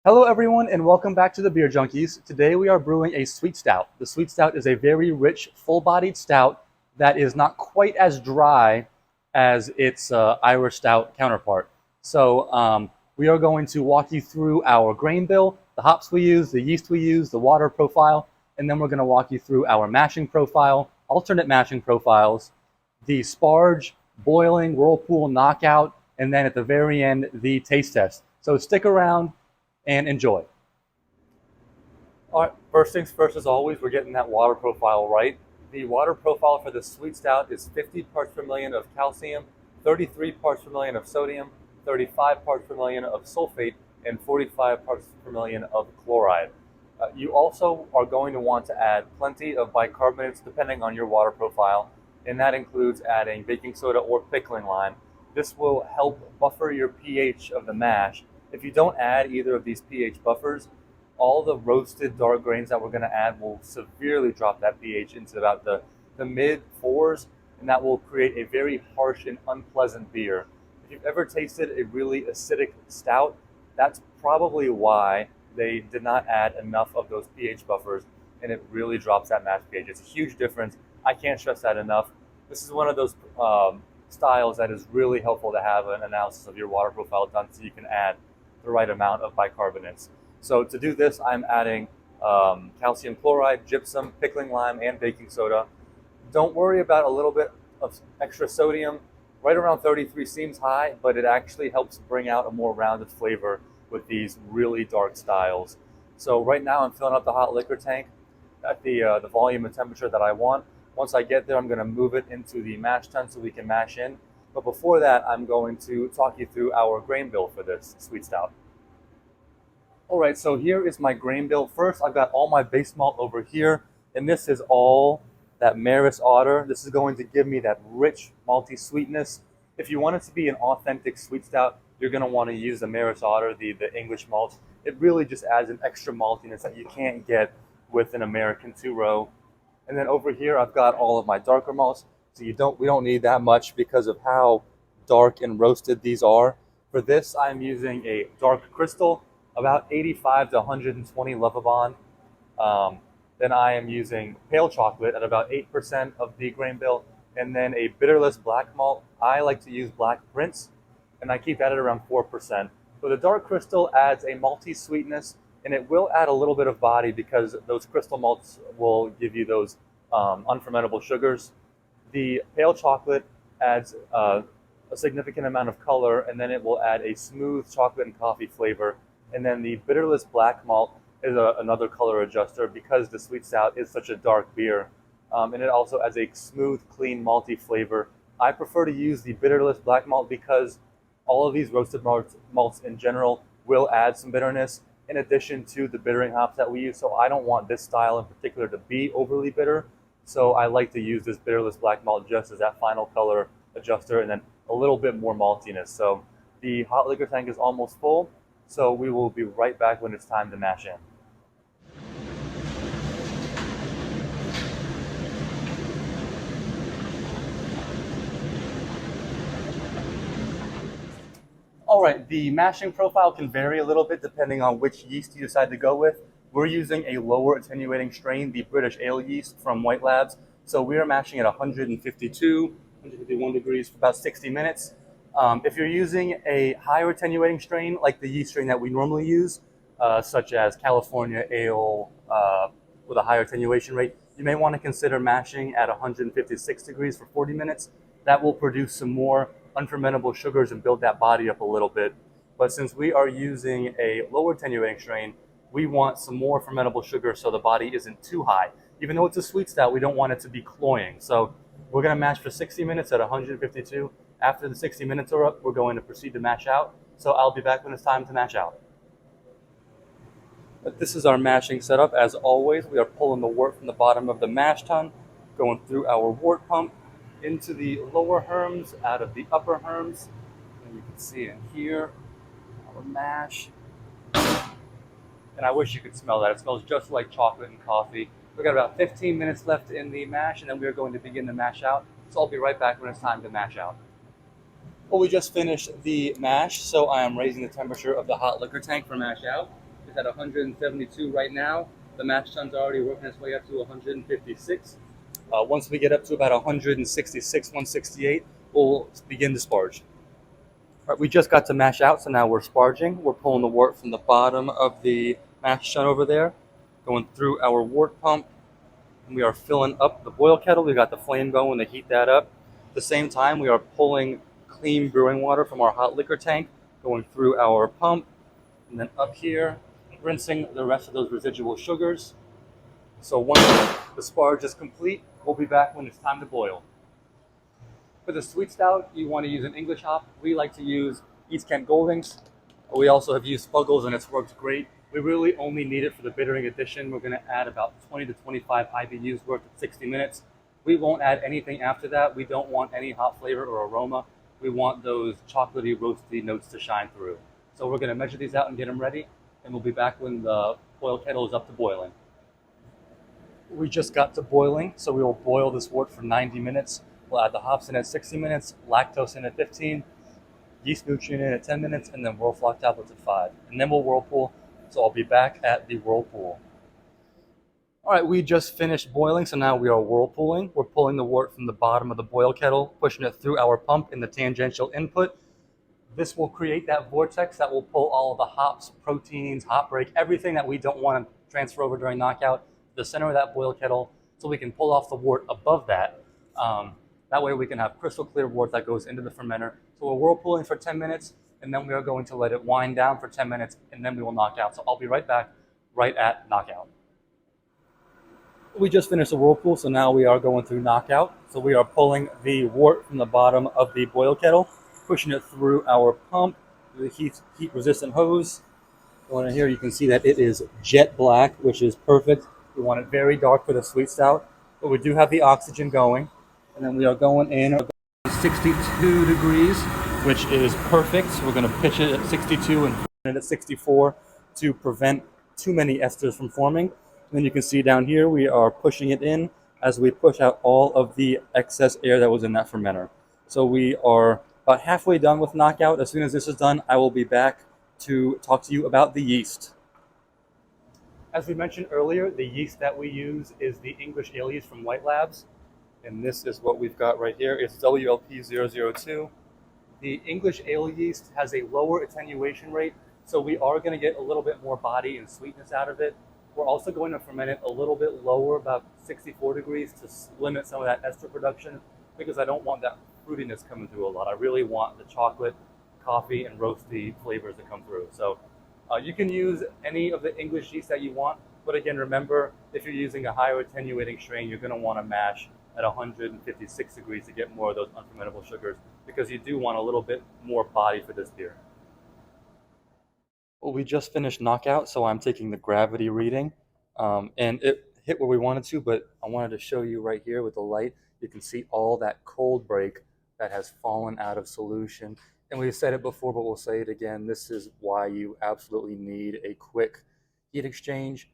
Hello everyone and welcome back to the Beer Junkies. Today we are brewing a sweet stout. The sweet stout is a very rich, full-bodied stout that is not quite as dry as its Irish stout counterpart. We are going to walk you through our grain bill, the hops we use, the yeast we use, the water profile, and then we're going to walk you through our mashing profile, alternate mashing profiles, the sparge, boiling, whirlpool, knockout, and then at the very end, the taste test. So stick around and enjoy. All right, first things first, as always, we're getting that water profile right. The water profile for the sweet stout is 50 parts per million of calcium, 33 parts per million of sodium, 35 parts per million of sulfate, and 45 parts per million of chloride. You also are going to want to add plenty of bicarbonates depending on your water profile, and that includes adding baking soda or pickling lime. This will help buffer your pH of the mash. If you don't add either of these pH buffers, all the roasted dark grains that we're going to add will severely drop that pH into about the mid fours, and that will create a very harsh and unpleasant beer. If you've ever tasted a really acidic stout, that's probably why they did not add enough of those pH buffers, and it really drops that mash pH. It's a huge difference. I can't stress that enough. This is one of those styles that is really helpful to have an analysis of your water profile done so you can add the right amount of bicarbonates. So to do this, I'm adding calcium chloride, gypsum, pickling lime, and baking soda. Don't worry about a little bit of extra sodium. Right around 33 seems high, but it actually helps bring out a more rounded flavor with these really dark styles. So right now I'm filling up the hot liquor tank at the volume and temperature that I want. Once I get there, I'm going to move it into the mash tun so we can mash in. But before that, I'm going to talk you through our grain bill for this sweet stout. All right, so here is my grain bill. First, I've got all my base malt over here, and this is all that Maris Otter. This is going to give me that rich malty sweetness. If you want it to be an authentic sweet stout, you're going to want to use the Maris Otter, the English malt. It really just adds an extra maltiness that you can't get with an American two-row. And then over here, I've got all of my darker malts. So we don't need that much because of how dark and roasted these are. For this, I'm using a dark crystal, about 85 to 120 Lovibond. Then I am using pale chocolate at about 8% of the grain bill, and then a bitterless black malt. I like to use Black Prince, and I keep that at around 4%. So the dark crystal adds a malty sweetness, and it will add a little bit of body because those crystal malts will give you those unfermentable sugars. The pale chocolate adds a significant amount of color, and then it will add a smooth chocolate and coffee flavor. And then the bitterless black malt is another color adjuster because the sweet stout is such a dark beer. And it also adds a smooth, clean, malty flavor. I prefer to use the bitterless black malt because all of these roasted malts in general will add some bitterness in addition to the bittering hops that we use. So I don't want this style in particular to be overly bitter. So I like to use this bitterless black malt just as that final color adjuster and then a little bit more maltiness. So the hot liquor tank is almost full. So we will be right back when it's time to mash in. All right, the mashing profile can vary a little bit depending on which yeast you decide to go with. We're using a lower attenuating strain, the British Ale yeast from White Labs. So we are mashing at 152, 151 degrees for about 60 minutes. If you're using a higher attenuating strain, like the yeast strain that we normally use, such as California Ale with a higher attenuation rate, you may want to consider mashing at 156 degrees for 40 minutes. That will produce some more unfermentable sugars and build that body up a little bit. But since we are using a lower attenuating strain, we want some more fermentable sugar so the body isn't too high. Even though it's a sweet stout, we don't want it to be cloying. So we're going to mash for 60 minutes at 152. After the 60 minutes are up, we're going to proceed to mash out. So I'll be back when it's time to mash out. But this is our mashing setup. As always, we are pulling the wort from the bottom of the mash tun, going through our wort pump into the lower herms, out of the upper herms. And you can see in here, our mash. And I wish you could smell that. It smells just like chocolate and coffee. We've got about 15 minutes left in the mash, and then we're going to begin to mash out. So I'll be right back when it's time to mash out. Well, we just finished the mash, so I am raising the temperature of the hot liquor tank for mash out. is at 172 right now. The mash tun's already working its way up to 156. Once we get up to about 166, 168, we'll begin to sparge. All right, we just got to mash out, so now we're sparging. We're pulling the wort from the bottom of the mash tun over there, going through our wort pump, and we are filling up the boil kettle. We got the flame going to heat that up. At the same time, we are pulling clean brewing water from our hot liquor tank, going through our pump, and then up here, rinsing the rest of those residual sugars. So once the sparge is complete, we'll be back when it's time to boil. For the sweet stout, you want to use an English hop. We like to use East Kent Goldings. We also have used Spuggles, and it's worked great. We really only need it for the bittering addition. We're going to add about 20 to 25 IBUs worth at 60 minutes. We won't add anything after that. We don't want any hop flavor or aroma. We want those chocolatey, roasty notes to shine through. So we're going to measure these out and get them ready, and we'll be back when the boil kettle is up to boiling. We just got to boiling, so we will boil this wort for 90 minutes. We'll add the hops in at 60 minutes, lactose in at 15, yeast nutrient in at 10 minutes, and then Whirlfloc tablets at 5. And then we'll whirlpool, so I'll be back at the whirlpool. All right, we just finished boiling, so now we are whirlpooling. We're pulling the wort from the bottom of the boil kettle, pushing it through our pump in the tangential input. This will create that vortex that will pull all of the hops, proteins, hop break, everything that we don't want to transfer over during knockout to the center of that boil kettle, so we can pull off the wort above that. That way we can have crystal clear wort that goes into the fermenter. So we're whirlpooling for 10 minutes, and then we are going to let it wind down for 10 minutes, and then we will knock out. So I'll be right back right at knockout. We just finished the whirlpool, so now we are going through knockout. So we are pulling the wort from the bottom of the boil kettle, pushing it through our pump, the heat-resistant hose. Going in here, you can see that it is jet black, which is perfect. We want it very dark for the sweet stout, but we do have the oxygen going. And then we are going in at 62 degrees, which is perfect. We're going to pitch it at 62 and put it at 64 to prevent too many esters from forming. And then you can see down here, we are pushing it in as we push out all of the excess air that was in that fermenter. So we are about halfway done with knockout. As soon as this is done, I will be back to talk to you about the yeast. As we mentioned earlier, the yeast that we use is the English ale yeast from White Labs. And this is what we've got right here. It's WLP002. The English ale yeast has a lower attenuation rate, so we are going to get a little bit more body and sweetness out of it. We're also going to ferment it a little bit lower, about 64 degrees, to limit some of that ester production, because I don't want that fruitiness coming through a lot. I really want the chocolate, coffee, and roasty flavors to come through. So you can use any of the English yeast that you want, but again, remember, if you're using a higher attenuating strain, you're going to want to mash at 156 degrees to get more of those unfermentable sugars, because you do want a little bit more body for this beer. Well, we just finished knockout, so I'm taking the gravity reading, and it hit where we wanted to, but I wanted to show you right here with the light. You can see all that cold break that has fallen out of solution. And we've said it before, but we'll say it again. This is why you absolutely need a quick heat exchange.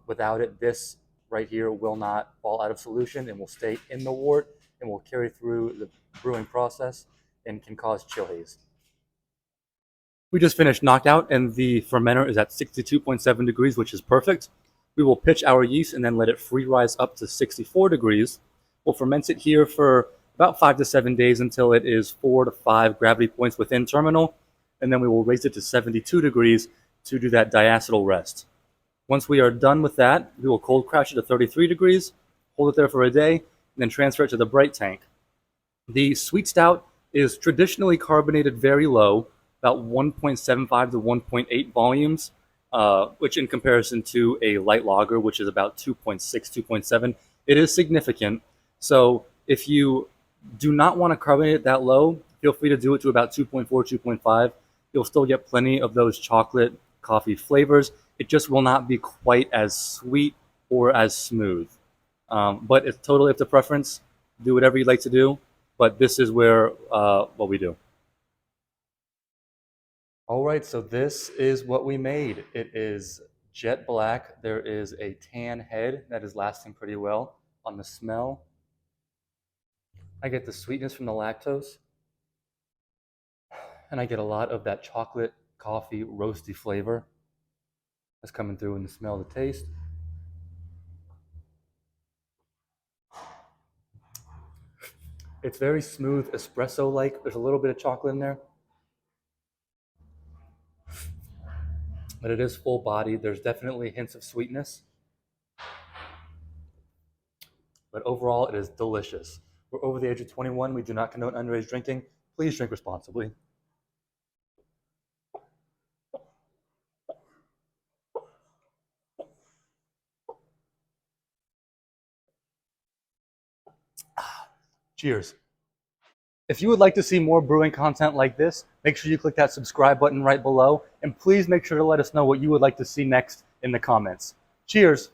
Without it, this right here will not fall out of solution and will stay in the wort and will carry through the brewing process and can cause chill haze. We just finished knockout, and the fermenter is at 62.7 degrees, which is perfect. We will pitch our yeast and then let it free rise up to 64 degrees. We'll ferment it here for about 5 to 7 days until it is 4 to 5 gravity points within terminal, and then we will raise it to 72 degrees to do that diacetyl rest. Once we are done with that, we will cold crash it to 33 degrees, hold it there for a day, and then transfer it to the bright tank. The sweet stout is traditionally carbonated very low, about 1.75 to 1.8 volumes, which in comparison to a light lager, which is about 2.6, 2.7, it is significant. So if you do not want to carbonate it that low, feel free to do it to about 2.4, 2.5. You'll still get plenty of those chocolate coffee flavors. It just will not be quite as sweet or as smooth. But it's totally up to preference. Do whatever you'd like to do, but this is where what we do. All right, so this is what we made. It is jet black. There is a tan head that is lasting pretty well. On the smell, I get the sweetness from the lactose, and I get a lot of that chocolate, coffee, roasty flavor. That's coming through in the smell, the taste. It's very smooth, espresso-like. There's a little bit of chocolate in there, but it is full-bodied. There's definitely hints of sweetness, but overall, it is delicious. We're over the age of 21. We do not condone underage drinking. Please drink responsibly. Cheers. If you would like to see more brewing content like this, make sure you click that subscribe button right below, and please make sure to let us know what you would like to see next in the comments. Cheers.